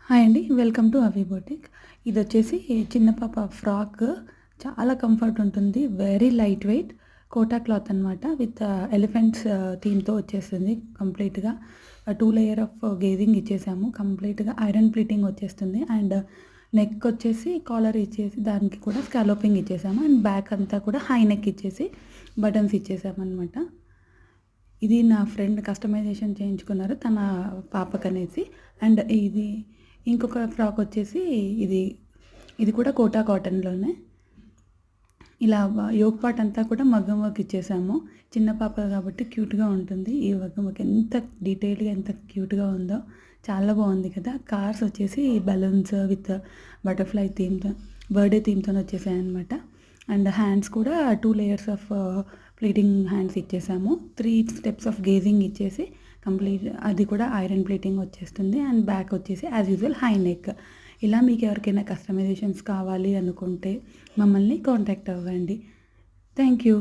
Hi అండి. Welcome to Avi boutique. ఇదొచ్చేసి చిన్న పాప ఫ్రాక్. చాలా కంఫర్ట్ ఉంటుంది. Very light weight Kota cloth అనమాట. విత్ ఎలిఫెంట్స్ థీమ్‌తో వచ్చేస్తుంది కంప్లీట్‌గా. 2 లేయర్ ఆఫ్ గేజింగ్ ఇచ్చేసాము. కంప్లీట్‌గా ఐరన్ ప్లీటింగ్ వచ్చేస్తుంది. అండ్ నెక్ వచ్చేసి కాలర్ ఇచ్చేసి దానికి కూడా స్కాలోపింగ్ ఇచ్చేసాము. అండ్ బ్యాక్ అంతా కూడా హై నెక్ ఇచ్చేసి బటన్స్ ఇచ్చేసామనమాట. ఇది నా ఫ్రెండ్ కస్టమైజేషన్ చేయించుకున్నారు తన పాపకనేసి. అండ్ ఇది ఇంకొక ఫ్రాక్ వచ్చేసి ఇది ఇది కూడా కోటా కాటన్‌లోనే. ఇలా యోక్ పార్ట్ అంతా కూడా మగ్గం వర్క్ ఇచ్చేసాము. చిన్న పాప కాబట్టి క్యూట్‌గా ఉంటుంది. ఈ మగ్గం వర్క్ ఎంత డీటెయిల్‌గా ఎంత క్యూట్‌గా ఉందో. చాలా బాగుంది కదా! కార్స్ వచ్చేసి బెలూన్స్ విత్ బటర్‌ఫ్లై థీమ్‌తో బర్త్‌డే థీమ్‌తోని వచ్చేసాయన్నమాట. అండ్ హ్యాండ్స్ కూడా 2 లేయర్స్ ఆఫ్ ప్లీటింగ్ హ్యాండ్స్ ఇచ్చేసాము. 3 స్టెప్స్ ఆఫ్ గేజింగ్ ఇచ్చేసి కంప్లీట్ అది కూడా ఐరన్ ప్లీటింగ్ వచ్చేస్తుంది. అండ్ బ్యాక్ వచ్చేసి యాజ్ యూజువల్ హై నెక్. ఇలా మీకు ఎవరికైనా కస్టమైజేషన్స్ కావాలి అనుకుంటే మమ్మల్ని కాంటాక్ట్ అవ్వండి. Thank you.